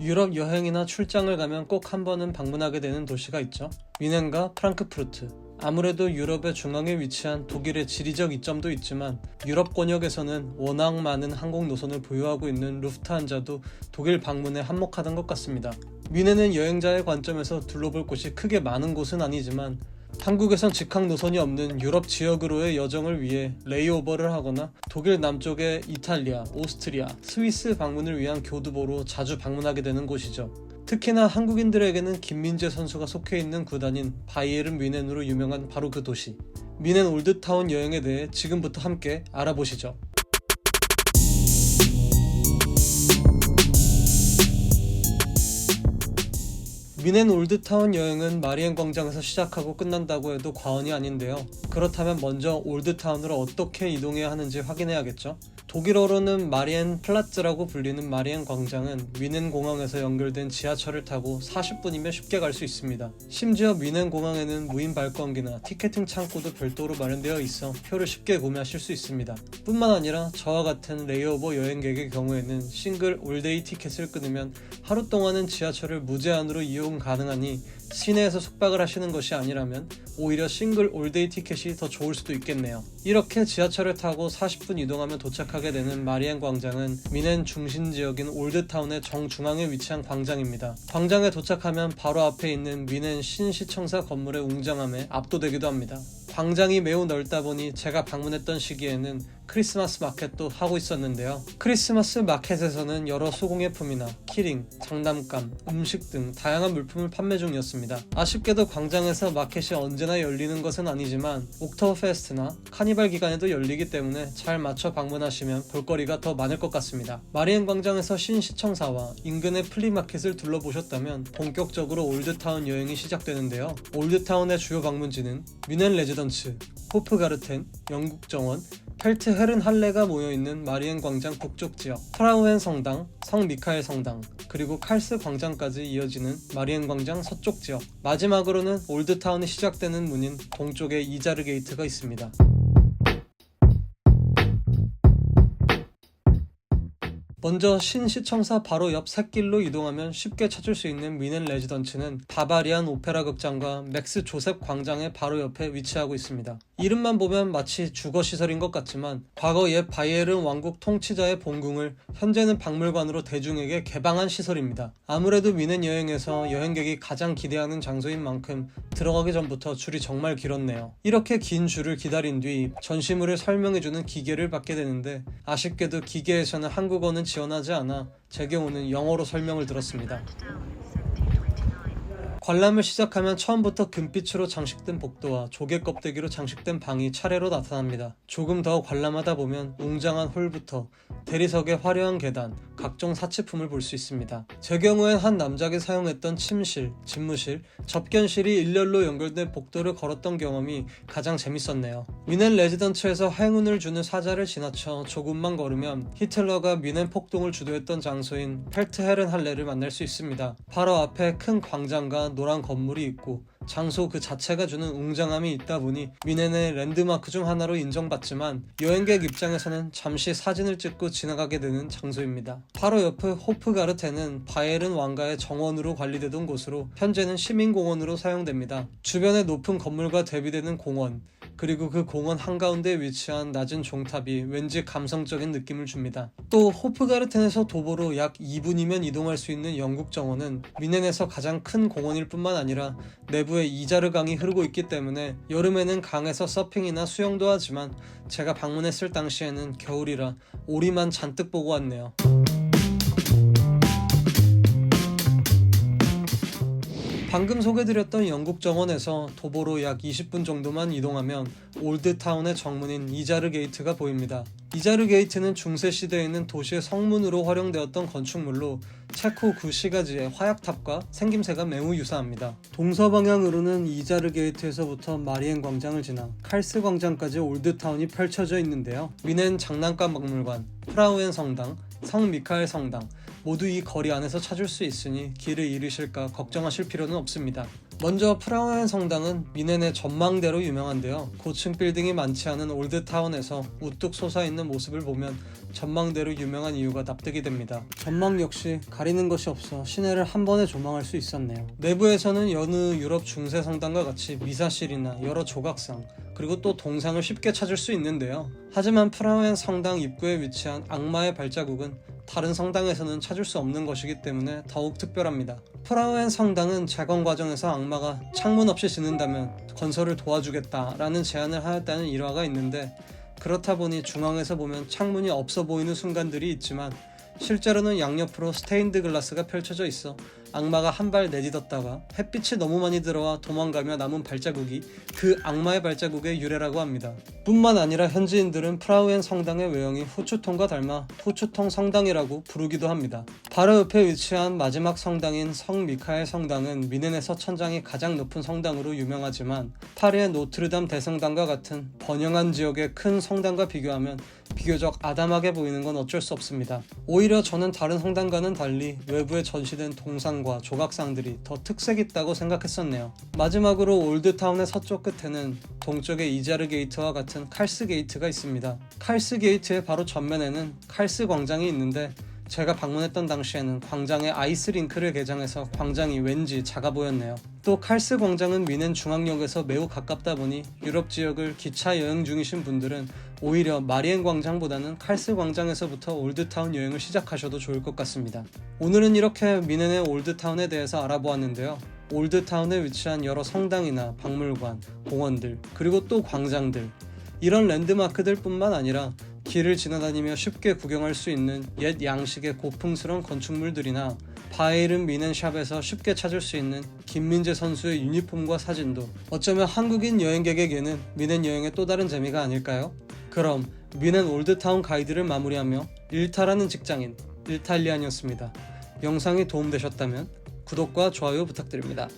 유럽 여행이나 출장을 가면 꼭 한 번은 방문하게 되는 도시가 있죠. 뮌헨과 프랑크푸르트. 아무래도 유럽의 중앙에 위치한 독일의 지리적 이점도 있지만 유럽 권역에서는 워낙 많은 항공 노선을 보유하고 있는 루프트한자도 독일 방문에 한몫하던 것 같습니다. 뮌헨은 여행자의 관점에서 둘러볼 곳이 크게 많은 곳은 아니지만 한국에선 직항 노선이 없는 유럽 지역으로의 여정을 위해 레이오버를 하거나 독일 남쪽의 이탈리아, 오스트리아, 스위스 방문을 위한 교두보로 자주 방문하게 되는 곳이죠. 특히나 한국인들에게는 김민재 선수가 속해 있는 구단인 바이에른 뮌헨으로 유명한 바로 그 도시. 뮌헨 올드타운 여행에 대해 지금부터 함께 알아보시죠. 뮌헨 올드타운 여행은 마리엔 광장에서 시작하고 끝난다고 해도 과언이 아닌데요. 그렇다면 먼저 올드타운으로 어떻게 이동해야 하는지 확인해야겠죠. 독일어로는 마리엔 플라츠라고 불리는 마리엔 광장은 뮌헨 공항에서 연결된 지하철을 타고 40분이면 쉽게 갈 수 있습니다. 심지어 뮌헨 공항에는 무인 발권기나 티켓팅 창구도 별도로 마련되어 있어 표를 쉽게 구매하실 수 있습니다. 뿐만 아니라 저와 같은 레이오버 여행객의 경우에는 싱글 올데이 티켓을 끊으면 하루 동안은 지하철을 무제한으로 이용 가능하니 시내에서 숙박을 하시는 것이 아니라면 오히려 싱글 올데이 티켓이 더 좋을 수도 있겠네요. 이렇게 지하철을 타고 40분 이동하면 도착하게 되는 마리엔 광장은 뮌헨 중심 지역인 올드타운의 정중앙에 위치한 광장입니다. 광장에 도착하면 바로 앞에 있는 뮌헨 신시청사 건물의 웅장함에 압도되기도 합니다. 광장이 매우 넓다 보니 제가 방문했던 시기에는 크리스마스 마켓도 하고 있었는데요. 크리스마스 마켓에서는 여러 소공예품이나 키링, 장난감, 음식 등 다양한 물품을 판매 중이었습니다. 아쉽게도 광장에서 마켓이 언제나 열리는 것은 아니지만 옥토버페스트나 카니발 기간에도 열리기 때문에 잘 맞춰 방문하시면 볼거리가 더 많을 것 같습니다. 마리엔 광장에서 신시청사와 인근의 플리마켓을 둘러보셨다면 본격적으로 올드타운 여행이 시작되는데요. 올드타운의 주요 방문지는 뮌헨 레지던츠, 호프가르텐, 영국정원, 펠트 헤른할레가 모여있는 마리엔 광장 북쪽 지역, 프라우헨 성당, 성 미카엘 성당, 그리고 칼스 광장까지 이어지는 마리엔 광장 서쪽 지역, 마지막으로는 올드타운이 시작되는 문인 동쪽에 이자르 게이트가 있습니다. 먼저 신시청사 바로 옆 샛길로 이동하면 쉽게 찾을 수 있는 뮌헨 레지던츠는 바바리안 오페라 극장과 맥스 조셉 광장의 바로 옆에 위치하고 있습니다. 이름만 보면 마치 주거시설인 것 같지만 과거 옛 바이에른 왕국 통치자의 본궁을 현재는 박물관으로 대중에게 개방한 시설입니다. 아무래도 뮌헨 여행에서 여행객이 가장 기대하는 장소인 만큼 들어가기 전부터 줄이 정말 길었네요. 이렇게 긴 줄을 기다린 뒤 전시물을 설명해주는 기계를 받게 되는데 아쉽게도 기계에서는 한국어는 지원하지 않아 제 경우는 영어로 설명을 들었습니다. 관람을 시작하면 처음부터 금빛으로 장식된 복도와 조개 껍데기로 장식된 방이 차례로 나타납니다. 조금 더 관람하다 보면 웅장한 홀부터 대리석의 화려한 계단, 각종 사치품을 볼 수 있습니다. 제 경우엔 한 남작이 사용했던 침실, 집무실, 접견실이 일렬로 연결된 복도를 걸었던 경험이 가장 재밌었네요. 뮌헨 레지던츠에서 행운을 주는 사자를 지나쳐 조금만 걸으면 히틀러가 뮌헨 폭동을 주도했던 장소인 펠트 헤른할레를 만날 수 있습니다. 바로 앞에 큰 광장과 노란 건물이 있고 장소 그 자체가 주는 웅장함이 있다 보니 뮌헨의 랜드마크 중 하나로 인정받지만 여행객 입장에서는 잠시 사진을 찍고 지나가게 되는 장소입니다. 바로 옆의 호프가르텐은 바이에른 왕가의 정원으로 관리되던 곳으로 현재는 시민공원으로 사용됩니다. 주변에 높은 건물과 대비되는 공원, 그리고 그 공원 한가운데에 위치한 낮은 종탑이 왠지 감성적인 느낌을 줍니다. 또 호프가르텐에서 도보로 약 2분이면 이동할 수 있는 영국 정원은 뮌헨에서 가장 큰 공원일 뿐만 아니라 내부에 이자르 강이 흐르고 있기 때문에 여름에는 강에서 서핑이나 수영도 하지만 제가 방문했을 당시에는 겨울이라 오리만 잔뜩 보고 왔네요. 방금 소개드렸던 영국 정원에서 도보로 약 20분 정도만 이동하면 올드타운의 정문인 이자르 게이트가 보입니다. 이자르 게이트는 중세시대에는 도시의 성문으로 활용되었던 건축물로 체코 구시가지의 화약탑과 생김새가 매우 유사합니다. 동서방향으로는 이자르 게이트에서부터 마리엔 광장을 지나 칼스 광장까지 올드타운이 펼쳐져 있는데요. 뮌헨 장난감 박물관, 프라우헨 성당, 성 미카엘 성당 모두 이 거리 안에서 찾을 수 있으니 길을 잃으실까 걱정하실 필요는 없습니다. 먼저 프라우엔 성당은 미넨의 전망대로 유명한데요. 고층 빌딩이 많지 않은 올드타운에서 우뚝 솟아있는 모습을 보면 전망대로 유명한 이유가 납득이 됩니다. 전망 역시 가리는 것이 없어 시내를 한 번에 조망할 수 있었네요. 내부에서는 여느 유럽 중세 성당과 같이 미사실이나 여러 조각상 그리고 또 동상을 쉽게 찾을 수 있는데요. 하지만 프라우엔 성당 입구에 위치한 악마의 발자국은 다른 성당에서는 찾을 수 없는 것이기 때문에 더욱 특별합니다. 프라우엔 성당은 재건 과정에서 악마가 창문 없이 짓는다면 건설을 도와주겠다라는 제안을 하였다는 일화가 있는데, 그렇다 보니 중앙에서 보면 창문이 없어 보이는 순간들이 있지만 실제로는 양옆으로 스테인드 글라스가 펼쳐져 있어 악마가 한 발 내딛었다가 햇빛이 너무 많이 들어와 도망가며 남은 발자국이 그 악마의 발자국의 유래라고 합니다. 뿐만 아니라 현지인들은 프라우엔 성당의 외형이 후추통과 닮아 후추통 성당이라고 부르기도 합니다. 바로 옆에 위치한 마지막 성당인 성 미카엘 성당은 미넨에서 천장이 가장 높은 성당으로 유명하지만 파리의 노트르담 대성당과 같은 번영한 지역의 큰 성당과 비교하면 비교적 아담하게 보이는 건 어쩔 수 없습니다. 오히려 저는 다른 성당과는 달리 외부에 전시된 동상과 조각상들이 더 특색 있다고 생각했었네요. 마지막으로 올드타운의 서쪽 끝에는 동쪽의 이자르 게이트와 같은 칼스 게이트가 있습니다. 칼스 게이트의 바로 전면에는 칼스 광장이 있는데, 제가 방문했던 당시에는 광장에 아이스링크를 개장해서 광장이 왠지 작아 보였네요. 또 칼스 광장은 미넨 중앙역에서 매우 가깝다 보니 유럽 지역을 기차 여행 중이신 분들은 오히려 마리엔 광장보다는 칼스 광장에서부터 올드타운 여행을 시작하셔도 좋을 것 같습니다. 오늘은 이렇게 미넨의 올드타운에 대해서 알아보았는데요. 올드타운에 위치한 여러 성당이나 박물관, 공원들, 그리고 또 광장들, 이런 랜드마크들 뿐만 아니라 길을 지나다니며 쉽게 구경할 수 있는 옛 양식의 고풍스러운 건축물들이나 바이에른 미넨 샵에서 쉽게 찾을 수 있는 김민재 선수의 유니폼과 사진도 어쩌면 한국인 여행객에게는 미넨 여행의 또 다른 재미가 아닐까요? 그럼 미넨 올드타운 가이드를 마무리하며 일탈하는 직장인 일탈리안이었습니다. 영상이 도움되셨다면 구독과 좋아요 부탁드립니다.